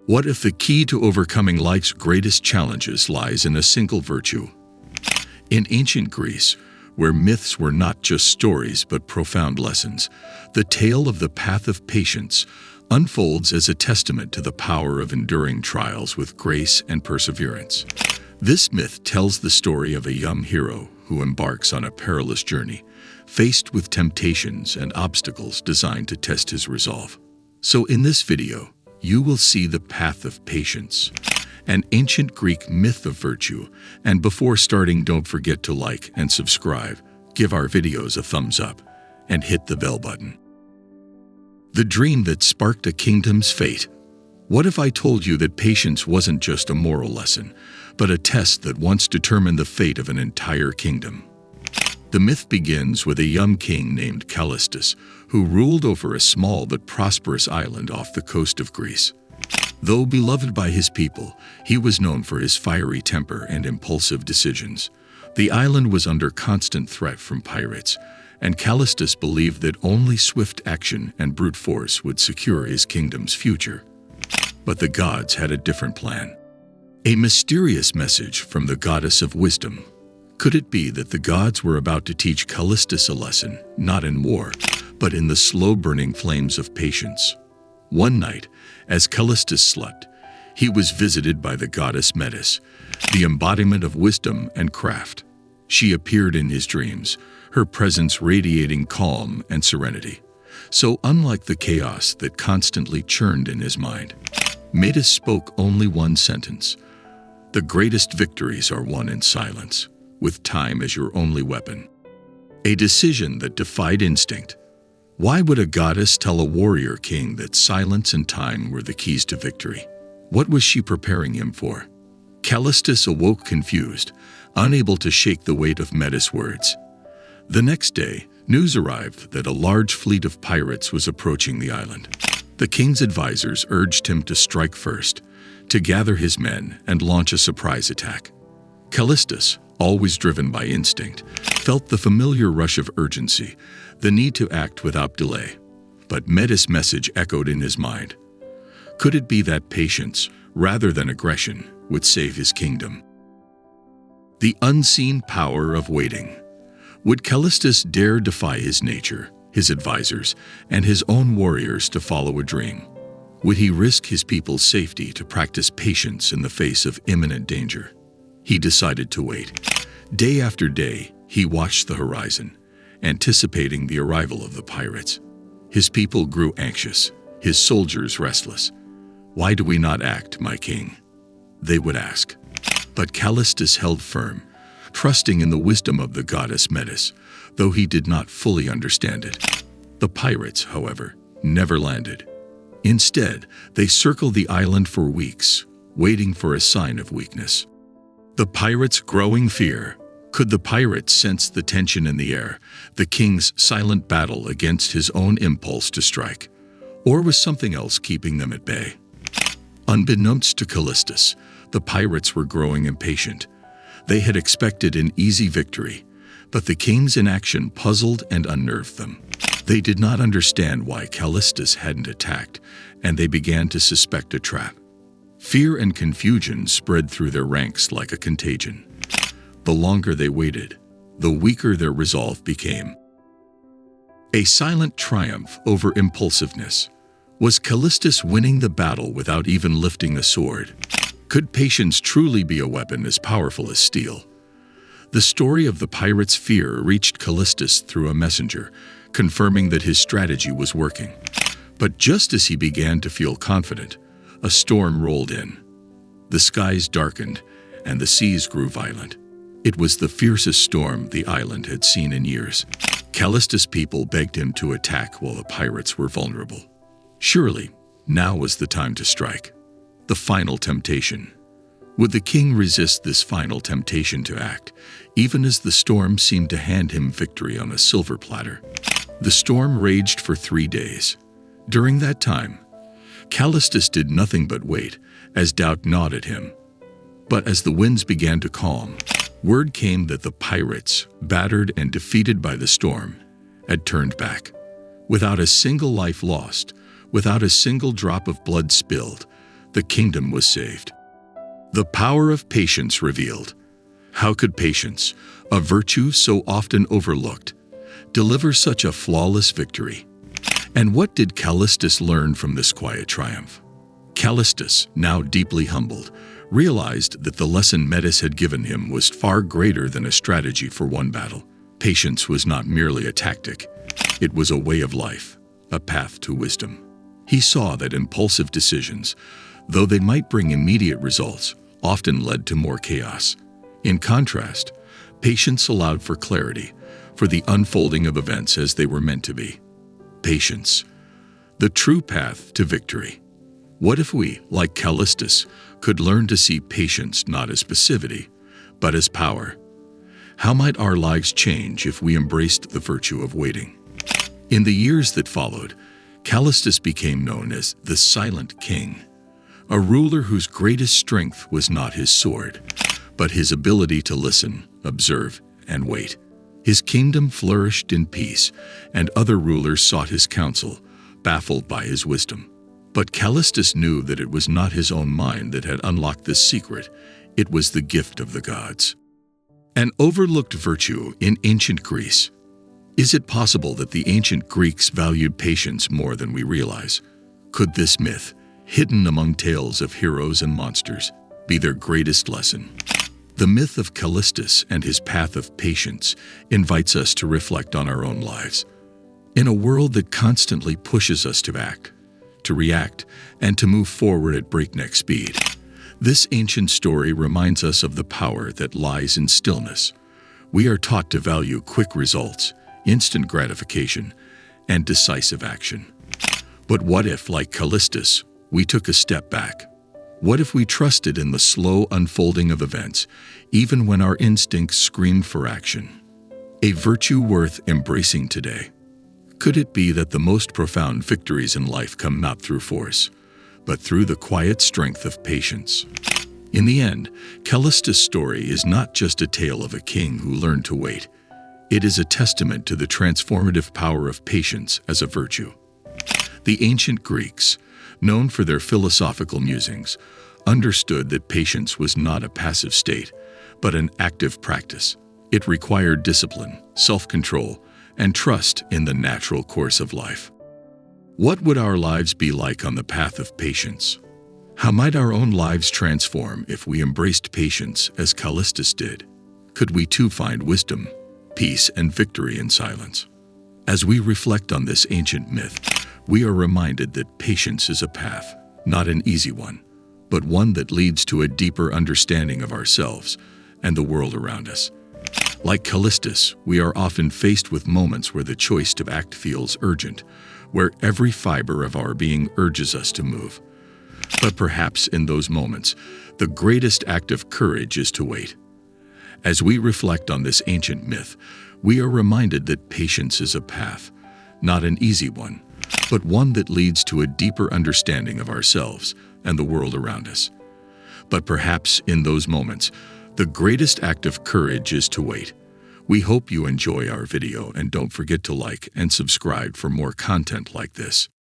What if the key to overcoming life's greatest challenges lies in a single virtue? In ancient Greece, where myths were not just stories but profound lessons, the tale of the path of patience unfolds as a testament to the power of enduring trials with grace and perseverance. This myth tells the story of a young hero who embarks on a perilous journey, faced with temptations and obstacles designed to test his resolve. So in this video, you will see the path of patience, an ancient Greek myth of virtue. And before starting, don't forget to like and subscribe, give our videos a thumbs up, and hit the bell button. The dream that sparked a kingdom's fate. What if I told you that patience wasn't just a moral lesson, but a test that once determined the fate of an entire kingdom? The myth begins with a young king named Callistus, who ruled over a small but prosperous island off the coast of Greece. Though beloved by his people, he was known for his fiery temper and impulsive decisions. The island was under constant threat from pirates, and Callistus believed that only swift action and brute force would secure his kingdom's future. But the gods had a different plan. A mysterious message from the goddess of wisdom. Could it be that the gods were about to teach Callistus a lesson, not in war, but in the slow-burning flames of patience? One night, as Callistus slept, he was visited by the goddess Metis, the embodiment of wisdom and craft. She appeared in his dreams, her presence radiating calm and serenity. So unlike the chaos that constantly churned in his mind, Metis spoke only one sentence: "The greatest victories are won in silence, with time as your only weapon." A decision that defied instinct. Why would a goddess tell a warrior king that silence and time were the keys to victory? What was she preparing him for? Callistus awoke confused, unable to shake the weight of Metis' words. The next day, news arrived that a large fleet of pirates was approaching the island. The king's advisors urged him to strike first, to gather his men and launch a surprise attack. Callistus, always driven by instinct, felt the familiar rush of urgency, the need to act without delay. But Metis' message echoed in his mind. Could it be that patience, rather than aggression, would save his kingdom? The unseen power of waiting. Would Callistus dare defy his nature, his advisors, and his own warriors to follow a dream? Would he risk his people's safety to practice patience in the face of imminent danger? He decided to wait. Day after day, he watched the horizon, anticipating the arrival of the pirates. His people grew anxious, his soldiers restless. "Why do we not act, my king?" they would ask. But Callistus held firm, trusting in the wisdom of the goddess Metis, though he did not fully understand it. The pirates, however, never landed. Instead, they circled the island for weeks, waiting for a sign of weakness. The pirates' growing fear. Could the pirates sense the tension in the air, the king's silent battle against his own impulse to strike? Or was something else keeping them at bay? Unbeknownst to Callistus, the pirates were growing impatient. They had expected an easy victory, but the king's inaction puzzled and unnerved them. They did not understand why Callistus hadn't attacked, and they began to suspect a trap. Fear and confusion spread through their ranks like a contagion. The longer they waited, the weaker their resolve became. A silent triumph over impulsiveness. Was Callistus winning the battle without even lifting a sword? Could patience truly be a weapon as powerful as steel? The story of the pirates' fear reached Callistus through a messenger, confirming that his strategy was working. But just as he began to feel confident, a storm rolled in. The skies darkened, and the seas grew violent. It was the fiercest storm the island had seen in years. Callistus' people begged him to attack while the pirates were vulnerable. Surely, now was the time to strike. The final temptation. Would the king resist this final temptation to act, even as the storm seemed to hand him victory on a silver platter? The storm raged for 3 days. During that time, Callistus did nothing but wait, as doubt gnawed at him. But as the winds began to calm, word came that the pirates, battered and defeated by the storm, had turned back. Without a single life lost, without a single drop of blood spilled, the kingdom was saved. The power of patience revealed. How could patience, a virtue so often overlooked, deliver such a flawless victory? And what did Callistus learn from this quiet triumph? Callistus, now deeply humbled, realized that the lesson Metis had given him was far greater than a strategy for one battle. Patience was not merely a tactic. It was a way of life, a path to wisdom. He saw that impulsive decisions, though they might bring immediate results, often led to more chaos. In contrast, patience allowed for clarity, for the unfolding of events as they were meant to be. Patience, the true path to victory. What if we, like Callistus, could learn to see patience not as passivity, but as power? How might our lives change if we embraced the virtue of waiting? In the years that followed, Callistus became known as the Silent King, a ruler whose greatest strength was not his sword, but his ability to listen, observe, and wait. His kingdom flourished in peace, and other rulers sought his counsel, baffled by his wisdom. But Callistus knew that it was not his own mind that had unlocked this secret. It was the gift of the gods. An overlooked virtue in ancient Greece. Is it possible that the ancient Greeks valued patience more than we realize? Could this myth, hidden among tales of heroes and monsters, be their greatest lesson? The myth of Callistus and his path of patience invites us to reflect on our own lives. In a world that constantly pushes us to act, to react, and to move forward at breakneck speed, this ancient story reminds us of the power that lies in stillness. We are taught to value quick results, instant gratification, and decisive action. But what if, like Callistus, we took a step back? What if we trusted in the slow unfolding of events, even when our instincts screamed for action? A virtue worth embracing today. Could it be that the most profound victories in life come not through force, but through the quiet strength of patience? In the end, Callistus' story is not just a tale of a king who learned to wait. It is a testament to the transformative power of patience as a virtue. The ancient Greeks, known for their philosophical musings, understood that patience was not a passive state, but an active practice. It required discipline, self-control, and trust in the natural course of life. What would our lives be like on the path of patience? How might our own lives transform if we embraced patience as Callistus did? Could we too find wisdom, peace, and victory in silence? As we reflect on this ancient myth, we are reminded that patience is a path, not an easy one, but one that leads to a deeper understanding of ourselves and the world around us. Like Callistus, we are often faced with moments where the choice to act feels urgent, where every fiber of our being urges us to move. But perhaps in those moments, the greatest act of courage is to wait. As we reflect on this ancient myth, we are reminded that patience is a path, not an easy one, but one that leads to a deeper understanding of ourselves and the world around us. But perhaps in those moments, the greatest act of courage is to wait. We hope you enjoy our video and don't forget to like and subscribe for more content like this.